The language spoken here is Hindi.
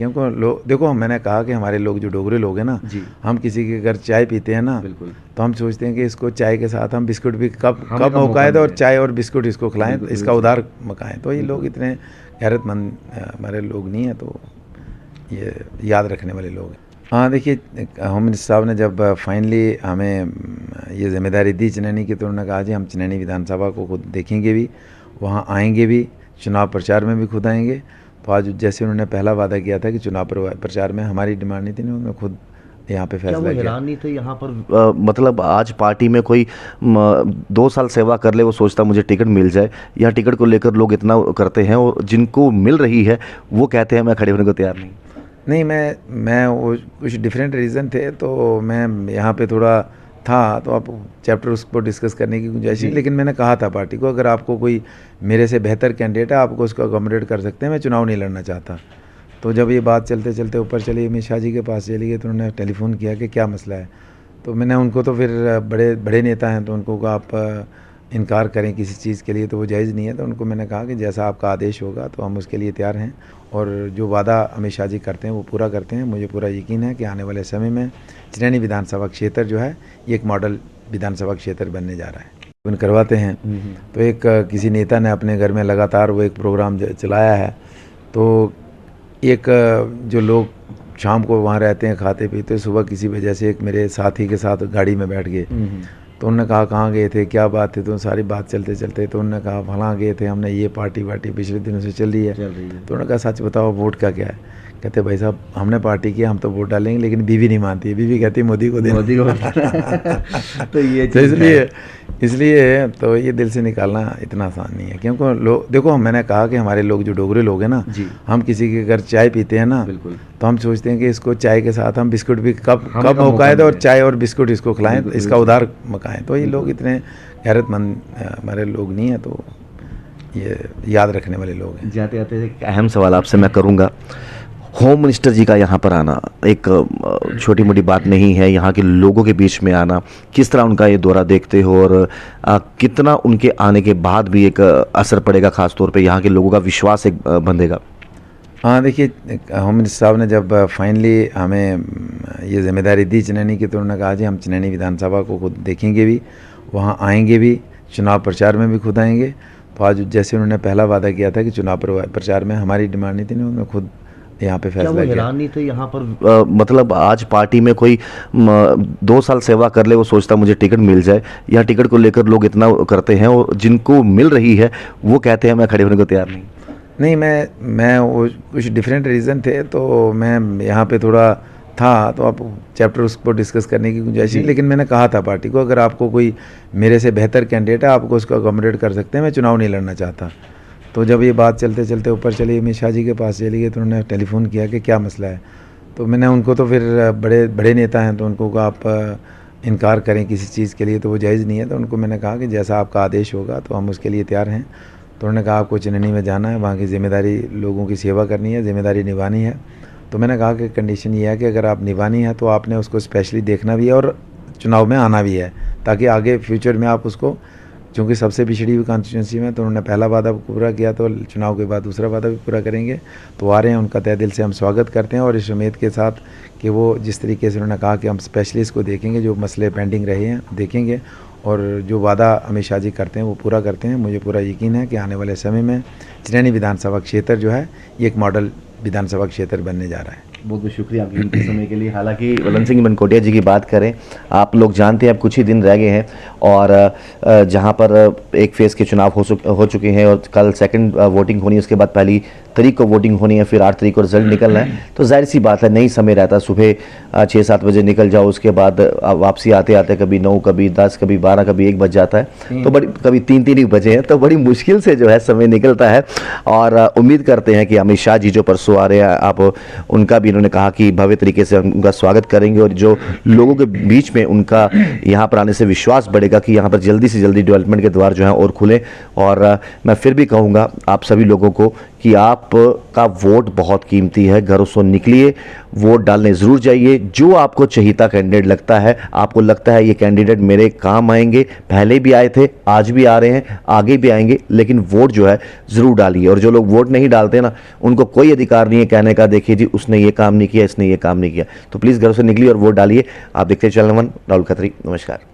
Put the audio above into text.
क्योंकि लोग देखो, मैंने कहा कि हमारे लोग जो डोगरे लोग हैं ना, जी हम किसी के घर चाय पीते हैं ना, बिल्कुल। तो हम सोचते हैं कि इसको चाय के साथ हम बिस्कुट भी कब हमें कब कब मौका है तो, और मिले। चाय और बिस्कुट इसको खिलाएं, बिल्कुल, तो इसका बिल्कुल उधार मकाएं। तो ये लोग बिल्कुल। इतने गैरतमंद हमारे लोग नहीं हैं, तो ये याद रखने वाले लोग हैं। हाँ देखिए, होम मिनिस्टर साहब ने जब फाइनली हमें ये जिम्मेदारी दी चनैनी की, तो उन्होंने कहा जी हम चनैनी विधानसभा को खुद देखेंगे भी, वहाँ आएंगे भी, चुनाव प्रचार में भी खुद आएंगे। तो आज जैसे उन्होंने पहला वादा किया था कि चुनाव प्रचार में हमारी डिमांड नहीं थी, उन्होंने खुद यहाँ पे क्या वो फैसला किया। हैरान नहीं थे यहाँ पर मतलब आज पार्टी में कोई 2 साल सेवा कर ले वो सोचता मुझे टिकट मिल जाए, या टिकट को लेकर लोग इतना करते हैं और जिनको मिल रही है वो कहते हैं मैं खड़े होने को तैयार नहीं। नहीं, मैं वो कुछ डिफरेंट रीज़न थे, तो मैं यहाँ पे थोड़ा था, तो आप चैप्टर उसको डिस्कस करने की गुंजाइश है। जी लेकिन मैंने कहा था पार्टी को, अगर आपको कोई मेरे से बेहतर कैंडिडेट है, आपको उसको अकोमोडेट कर सकते हैं, मैं चुनाव नहीं लड़ना चाहता। तो जब ये बात चलते चलते ऊपर चली, अमित शाह जी के पास चली गई, तो उन्होंने टेलीफोन किया कि क्या मसला है। तो मैंने उनको, तो फिर बड़े बड़े नेता हैं, तो उनको कहा आप इनकार करें किसी चीज़ के लिए तो वो जायज़ नहीं है। तो उनको मैंने कहा कि जैसा आपका आदेश होगा तो हम उसके लिए तैयार हैं, और जो वादा अमित शाह जी करते हैं वो पूरा करते हैं। मुझे पूरा यकीन है कि आने वाले समय में चनैनी विधानसभा क्षेत्र जो है ये एक मॉडल विधानसभा क्षेत्र बनने जा रहा है। करवाते हैं, तो एक किसी नेता ने अपने घर में लगातार वो एक प्रोग्राम चलाया है। तो एक जो लोग शाम को वहाँ रहते हैं, खाते पीते, सुबह किसी वजह से एक मेरे साथी के साथ गाड़ी में बैठ गए। तो उन्होंने कहा कहाँ गए थे, क्या बात थी, तो सारी बात चलते चलते तो उन्होंने कहा फलां गए थे, हमने ये पार्टी वार्टी पिछले दिनों से चल रही है। तो उन्होंने कहा सच बताओ वोट का क्या है। कहते भाई साहब हमने पार्टी की, हम तो वोट डालेंगे, लेकिन बीवी नहीं मानती है, बीवी कहती मोदी को दे, मोदी को तो ये तो इसलिए तो ये दिल से निकालना इतना आसान नहीं है। क्योंकि लोग देखो, मैंने कहा कि हमारे लोग जो डोगरे लोग हैं ना, जी हम किसी के घर चाय पीते हैं ना, बिल्कुल। तो हम सोचते हैं कि इसको चाय के साथ हम बिस्कुट भी कब हमें कब मौका है तो, और मिले। चाय और बिस्कुट इसको खिलाएं, बिल्कुल, इसका बिल्कुल। उधार मकाएं। तो ये लोग इतने गैरतमंद हमारे लोग नहीं हैं, तो ये याद रखने वाले लोग हैं। जाते जाते एक अहम सवाल आपसे मैं करूंगा, होम मिनिस्टर जी का यहाँ पर आना एक छोटी मोटी बात नहीं है, यहाँ के लोगों के बीच में आना, किस तरह उनका ये दौरा देखते हो, और कितना उनके आने के बाद भी एक असर पड़ेगा, खास तौर पे यहाँ के लोगों का विश्वास एक बंधेगा। हाँ देखिए, होम मिनिस्टर साहब ने जब फाइनली हमें ये जिम्मेदारी दी चनैनी की, तो उन्होंने कहा जी हम चनैनी विधानसभा को खुद देखेंगे भी, वहाँ आएंगे भी, चुनाव प्रचार में भी खुद आएंगे। तो आज जैसे उन्होंने पहला वादा किया था कि चुनाव प्रचार में हमारी डिमांड नहीं थी, उन्होंने खुद यहाँ पे क्या वो फैसला किया। हैरान नहीं थे यहाँ पर मतलब आज पार्टी में कोई 2 साल सेवा कर ले वो सोचता मुझे टिकट मिल जाए, या टिकट को लेकर लोग इतना करते हैं और जिनको मिल रही है वो कहते हैं मैं खड़े होने को तैयार नहीं। नहीं, मैं वो कुछ डिफरेंट रीज़न थे, तो मैं यहाँ पे थोड़ा था, तो आप चैप्टर उसको डिस्कस करने की गुंजाइश है। लेकिन मैंने कहा था पार्टी को, अगर आपको कोई मेरे से बेहतर कैंडिडेट है, आपको उसको अकोमोडेट कर सकते हैं, मैं चुनाव नहीं लड़ना चाहता। तो जब ये बात चलते चलते ऊपर चली, अमित शाह जी के पास चली गई, तो उन्होंने टेलीफोन किया कि क्या मसला है। तो मैंने उनको, तो फिर बड़े बड़े नेता हैं, तो उनको कहा आप इनकार करें किसी चीज़ के लिए तो वो जायज़ नहीं है। तो उनको मैंने कहा कि जैसा आपका आदेश होगा तो हम उसके लिए तैयार हैं। तो उन्होंने कहा आपको चनैनी में जाना है, वहाँ की ज़िम्मेदारी, लोगों की सेवा करनी है, ज़िम्मेदारी निभानी है। तो मैंने कहा कि कंडीशन ये है कि अगर आप निभानी है तो आपने उसको स्पेशली देखना भी है और चुनाव में आना भी है, ताकि आगे फ्यूचर में आप उसको, चूँकि सबसे पिछड़ी हुई कॉन्स्टिट्यूंसी में, तो उन्होंने पहला वादा पूरा किया, तो चुनाव के बाद दूसरा वादा भी पूरा करेंगे। तो आ रहे हैं, उनका तहे दिल से हम स्वागत करते हैं, और इस उम्मीद के साथ कि वो जिस तरीके से उन्होंने कहा कि हम स्पेशलिस्ट को देखेंगे, जो मसले पेंडिंग रहे हैं देखेंगे, और जो वादा अमित शाह जी करते हैं वो पूरा करते हैं। मुझे पूरा यकीन है कि आने वाले समय में चनैनी विधानसभा क्षेत्र जो है ये एक मॉडल विधानसभा क्षेत्र बनने जा रहा है। बहुत बहुत शुक्रिया आपके कीमती समय के लिए। हालांकि वलन सिंह मनकोटिया जी की बात करें, आप लोग जानते हैं अब कुछ ही दिन रह गए हैं, और जहां पर एक फेज़ के चुनाव हो चुके हैं, और कल सेकंड वोटिंग होनी है, उसके बाद पहली तारीख को वोटिंग होनी है, फिर 8 तारीख को रिजल्ट निकलना है। तो जाहिर सी बात है नहीं समय रहता, सुबह 6-7 बजे निकल जाओ, उसके बाद वापसी आते आते कभी 9, कभी 10, कभी 12, कभी 1 बज जाता है, तो कभी 3 बजे हैं, तो बड़ी मुश्किल से जो है समय निकलता है। और उम्मीद करते हैं कि अमित शाह जी जो परसों आ रहे हैं, आप उनका भी इन्होंने कहा कि भव्य तरीके से उनका स्वागत करेंगे, और जो लोगों के बीच में उनका यहाँ पर आने से विश्वास बढ़ेगा कि यहाँ पर जल्दी से जल्दी डेवलपमेंट के द्वार जो हैं और खुलें। और मैं फिर भी कहूँगा आप सभी लोगों को कि आप का वोट बहुत कीमती है, घरों से निकलिए, वोट डालने ज़रूर जाइए। जो आपको चहीता कैंडिडेट लगता है, आपको लगता है ये कैंडिडेट मेरे काम आएंगे, पहले भी आए थे, आज भी आ रहे हैं, आगे भी आएंगे, लेकिन वोट जो है ज़रूर डालिए। और जो लोग वोट नहीं डालते ना, उनको कोई अधिकार नहीं है कहने का देखिए जी उसने ये काम नहीं किया, इसने ये काम नहीं किया। तो प्लीज़ घरों से निकलिए और वोट डालिए। आप देखते हैं चैनल 1, राहुल खत्री, नमस्कार।